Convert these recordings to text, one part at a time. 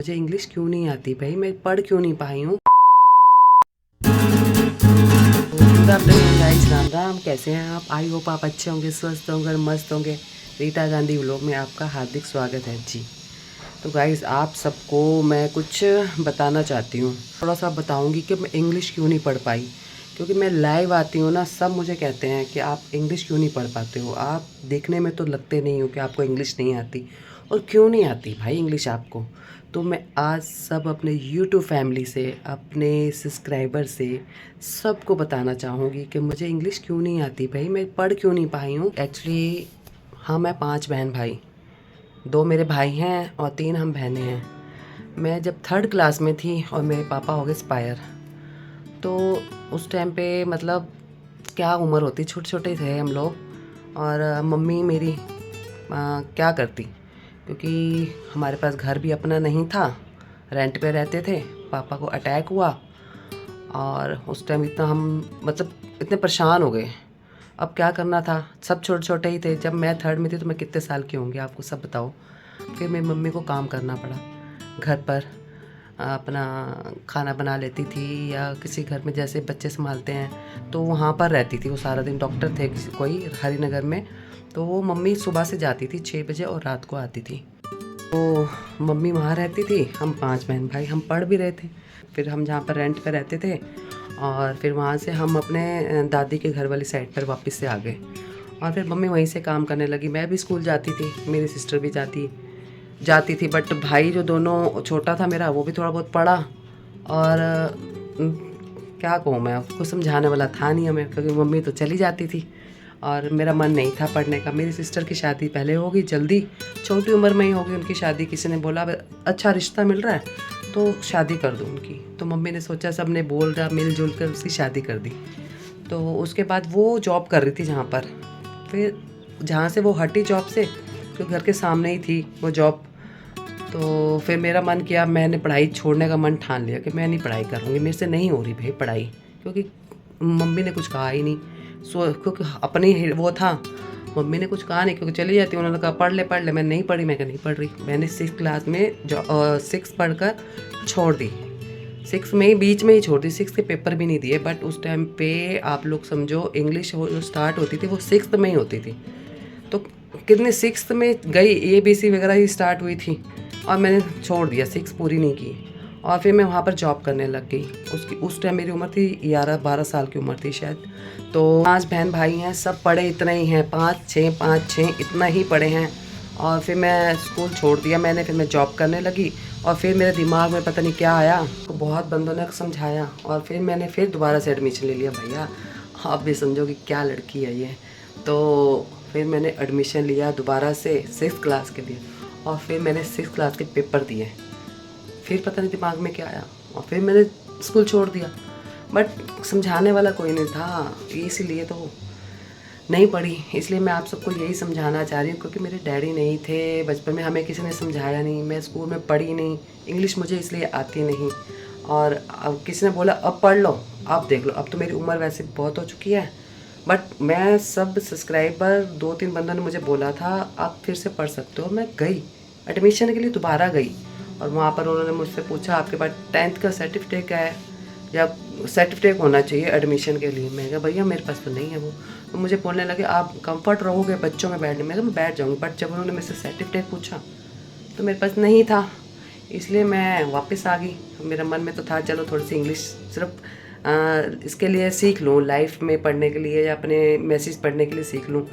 मुझे इंग्लिश क्यों नहीं आती भाई, मैं पढ़ क्यों नहीं पाई हूँ। Good afternoon guys, Ram Ram. कैसे हैं आप? आई होप आप अच्छे होंगे, स्वस्थ होंगे, मस्त होंगे। रीता गांधी व्लॉग में आपका हार्दिक स्वागत है जी। तो गाइस, आप सबको मैं कुछ बताना चाहती हूँ। थोड़ा सा बताऊँगी कि मैं इंग्लिश क्यों नहीं पढ़ पाई। क्योंकि मैं लाइव आती हूँ ना, सब मुझे कहते हैं कि आप इंग्लिश क्यों नहीं पढ़ पाते हो। आप देखने में तो लगते नहीं हो कि आपको इंग्लिश नहीं आती। और क्यों नहीं आती भाई इंग्लिश आपको। तो मैं आज सब अपने यूट्यूब फैमिली से, अपने सब्सक्राइबर से, सबको बताना चाहूँगी कि मुझे इंग्लिश क्यों नहीं आती भाई, मैं पढ़ क्यों नहीं पाई हूँ। एक्चुअली हाँ, मैं 5 बहन भाई, 2 मेरे भाई हैं और 3 हम बहनें हैं। मैं जब 3rd क्लास में थी और मेरे पापा हो गए एक्सपायर, तो उस टाइम पे मतलब क्या उम्र होती, छोटे छोटे थे हम लोग। और मम्मी मेरी क्या करती, क्योंकि हमारे पास घर भी अपना नहीं था, रेंट पे रहते थे। पापा को अटैक हुआ और उस टाइम इतना हम मतलब इतने परेशान हो गए। अब क्या करना था, सब छोटे छोटे ही थे। जब मैं 3rd में थी तो मैं कितने साल की होंगी आपको सब बताओ। फिर मेरी मम्मी को काम करना पड़ा घर पर। अपना खाना बना लेती थी, या किसी घर में जैसे बच्चे संभालते हैं तो वहाँ पर रहती थी वो सारा दिन। डॉक्टर थे किसी कोई हरिनगर में, तो वो मम्मी सुबह से जाती थी 6 बजे और रात को आती थी। तो मम्मी वहाँ रहती थी, हम 5 बहन भाई, हम पढ़ भी रहे थे। फिर हम जहाँ पर रेंट पर रहते थे, और फिर वहाँ से हम अपने दादी के घर वाली साइड पर वापस से आ गए। और फिर मम्मी वहीं से काम करने लगी। मैं भी स्कूल जाती थी, मेरी सिस्टर भी जाती थी। बट भाई जो दोनों छोटा था मेरा, वो भी थोड़ा बहुत पढ़ा। और क्या कहूँ, मैं उसको समझाने वाला था नहीं हमें, क्योंकि मम्मी तो चली जाती थी और मेरा मन नहीं था पढ़ने का। मेरी सिस्टर की शादी पहले हो गई, जल्दी, छोटी उम्र में ही हो गई उनकी शादी। किसी ने बोला अच्छा रिश्ता मिल रहा है तो शादी कर दो उनकी। तो मम्मी ने सोचा, सब ने बोल रहा, मिलजुल कर उसकी शादी कर दी। तो उसके बाद वो जॉब कर रही थी जहाँ पर, फिर जहाँ से वो हटी जॉब से, क्योंकि घर के सामने ही थी वो जॉब। तो फिर मेरा मन किया, मैंने पढ़ाई छोड़ने का मन ठान लिया कि मैं नहीं पढ़ाई करूँगी, मेरे से नहीं हो रही भाई पढ़ाई। क्योंकि मम्मी ने कुछ कहा ही नहीं, क्योंकि अपनी वो था, मम्मी ने कुछ कहा नहीं, क्योंकि चली जाती। उन्होंने कहा पढ़ ले पढ़ ले, मैं नहीं पढ़ी। मैं नहीं पढ़ रही। मैंने 6th क्लास में 6 पढ़कर छोड़ दी। 6 में ही बीच में ही छोड़ दी, 6 के पेपर भी नहीं दिए। बट उस टाइम पे आप लोग समझो, इंग्लिश जो स्टार्ट होती थी वो 6th में ही होती थी। तो कितने 6th में गई, ABC वगैरह ही स्टार्ट हुई थी और मैंने छोड़ दिया, 6 पूरी नहीं की। और फिर मैं वहाँ पर जॉब करने लग गई। उस टाइम मेरी उम्र थी 11-12 साल की उम्र थी शायद। तो 5 बहन भाई हैं, सब पढ़े इतना ही हैं, 5-6 इतना ही पढ़े हैं। और फिर मैं स्कूल छोड़ दिया मैंने, फिर मैं जॉब करने लगी। और फिर मेरे दिमाग में पता नहीं क्या आया, तो बहुत बंदों ने समझाया और फिर मैंने फिर दोबारा से एडमिशन ले लिया। भैया आप भी समझो कि क्या लड़की है ये। तो फिर मैंने एडमिशन लिया दोबारा से 6th क्लास के लिए। और फिर मैंने 6th क्लास के पेपर दिए। फिर पता नहीं दिमाग में क्या आया और फिर मैंने स्कूल छोड़ दिया। बट समझाने वाला कोई नहीं था, इसीलिए तो नहीं पढ़ी। इसलिए मैं आप सबको यही समझाना चाह रही हूँ, क्योंकि मेरे डैडी नहीं थे बचपन में, हमें किसी ने समझाया नहीं, मैं स्कूल में पढ़ी नहीं, इंग्लिश मुझे इसलिए आती नहीं। और अब किसी ने बोला अब पढ़ लो, अब देख लो, अब तो मेरी उम्र वैसे बहुत हो चुकी है। बट मैं सब सब्सक्राइबर 2-3 बंदों ने मुझे बोला था आप फिर से पढ़ सकते हो। मैं गई एडमिशन के लिए, दोबारा गई। और वहाँ पर उन्होंने मुझसे पूछा आपके पास 10th का सर्टिफिकेट है, या सर्टिफिकेट होना चाहिए एडमिशन के लिए। मैं कहा भैया मेरे पास तो नहीं है वो। तो मुझे बोलने लगे आप कंफर्ट रहोगे बच्चों में बैठने में। मैं कहा मैं बैठ जाऊँगी। बट जब उन्होंने मेरे से सर्टिफिकेट पूछा तो मेरे पास नहीं था, इसलिए मैं वापस आ गई। मेरा मन में तो था चलो थोड़ी सी इंग्लिश सिर्फ इसके लिए सीख लूँ, लाइफ में पढ़ने के लिए या अपने मैसेज पढ़ने के लिए सीख लूँ।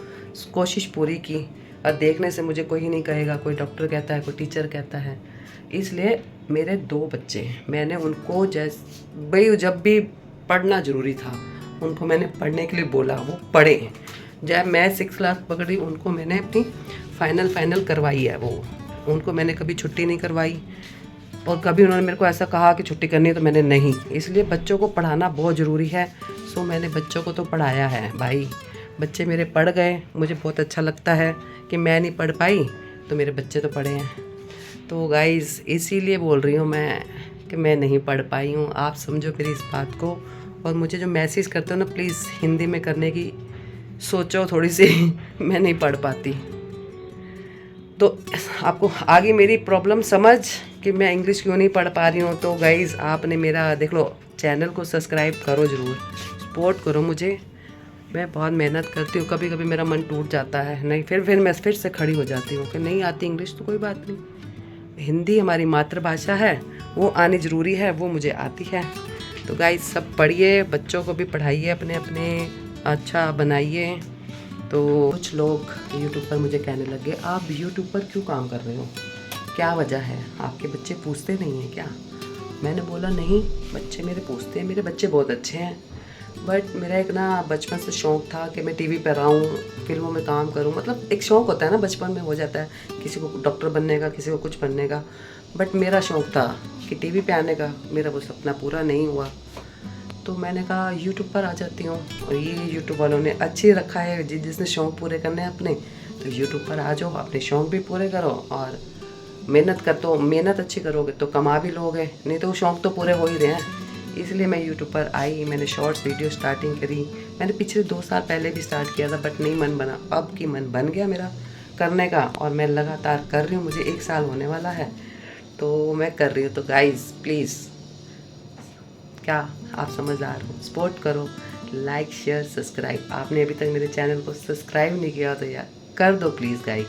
कोशिश पूरी की। और देखने से मुझे कोई नहीं कहेगा, कोई डॉक्टर कहता है, कोई टीचर कहता है। इसलिए मेरे 2 बच्चे हैं, मैंने उनको भाई जब भी पढ़ना ज़रूरी था उनको मैंने पढ़ने के लिए बोला, वो पढ़े हैं। जब मैं 6th क्लास पकड़ी, उनको मैंने अपनी फाइनल करवाई है। वो उनको मैंने कभी छुट्टी नहीं करवाई, और कभी उन्होंने मेरे को ऐसा कहा कि छुट्टी करनी है तो मैंने नहीं। इसलिए बच्चों को पढ़ाना बहुत ज़रूरी है। सो मैंने बच्चों को तो पढ़ाया है भाई। बच्चे मेरे पढ़ गए, मुझे बहुत अच्छा लगता है कि मैं नहीं पढ़ पाई तो मेरे बच्चे तो पढ़े हैं। तो गाइज़ इसीलिए बोल रही हूँ मैं कि मैं नहीं पढ़ पाई हूँ। आप समझो मेरी इस बात को, और मुझे जो मैसेज करते हो ना प्लीज़ हिंदी में करने की सोचो थोड़ी सी। मैं नहीं पढ़ पाती। तो आपको आगे मेरी प्रॉब्लम समझ कि मैं इंग्लिश क्यों नहीं पढ़ पा रही हूँ, तो गाइज़ आपने मेरा देख लो चैनल को सब्सक्राइब करो ज़रूर, सपोर्ट करो मुझे। मैं बहुत मेहनत करती हूँ, कभी कभी मेरा मन टूट जाता है, नहीं फिर मैं फिर से खड़ी हो जाती हूँ कि नहीं आती इंग्लिश तो कोई बात नहीं, हिंदी हमारी मातृभाषा है, वो आनी ज़रूरी है, वो मुझे आती है। तो गाइस सब पढ़िए, बच्चों को भी पढ़ाइए, अपने अपने अच्छा बनाइए। तो कुछ लोग यूट्यूब पर मुझे कहने लगे आप यूट्यूब पर क्यों काम कर रहे हो, क्या वजह है, आपके बच्चे पूछते नहीं हैं क्या? मैंने बोला नहीं, बच्चे मेरे पूछते हैं, मेरे बच्चे बहुत अच्छे हैं, बट मेरा एक ना बचपन से शौक़ था कि मैं टीवी पर आऊँ, फिल्मों में काम करूँ, मतलब एक शौक़ होता है ना, बचपन में हो जाता है, किसी को डॉक्टर बनने का, किसी को कुछ बनने का, बट मेरा शौक़ था कि टीवी पे आने का, मेरा वो सपना पूरा नहीं हुआ। तो मैंने कहा यूट्यूब पर आ जाती हूँ, और ये यूट्यूब वालों ने अच्छी रखा है, जिसने शौक़ पूरे करने हैं अपने, तो यूट्यूब पर आ जाओ, अपने शौक़ भी पूरे करो, और मेहनत अच्छी करोगे तो कमा भी लोगे, नहीं तो शौक़ तो पूरे हो ही रहे हैं। इसलिए मैं यूट्यूब पर आई, मैंने शॉर्ट्स वीडियो स्टार्टिंग करी। मैंने पिछले 2 साल पहले भी स्टार्ट किया था, बट नहीं मन बना, अब की मन बन गया मेरा करने का, और मैं लगातार कर रही हूँ, मुझे 1 साल होने वाला है, तो मैं कर रही हूँ। तो गाइज़ प्लीज़, क्या आप समझदार हो, सपोर्ट करो, लाइक शेयर सब्सक्राइब। आपने अभी तक मेरे चैनल को सब्सक्राइब नहीं किया तो यार कर दो please guys,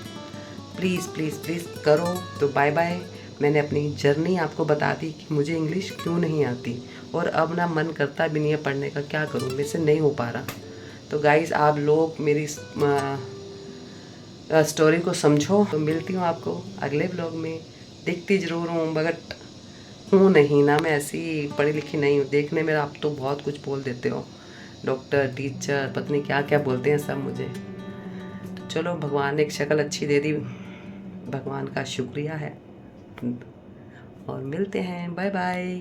please please please करो। तो बाय बाय। मैंने अपनी जर्नी आपको बता दी कि मुझे इंग्लिश क्यों नहीं आती, और अब ना मन करता भी नहीं है पढ़ने का, क्या करूँ, मेरे से नहीं हो पा रहा। तो गाइज़ आप लोग मेरी स्टोरी को समझो। तो मिलती हूँ आपको अगले ब्लॉग में, दिखती ज़रूर हूँ बट हूँ नहीं ना, मैं ऐसी पढ़ी लिखी नहीं हूँ, देखने में आप तो बहुत कुछ बोल देते हो, डॉक्टर टीचर पता नहीं क्या क्या बोलते हैं सब मुझे। तो चलो भगवान ने एक शक्ल अच्छी दे दी, भगवान का शुक्रिया है, और मिलते हैं, बाय बाय।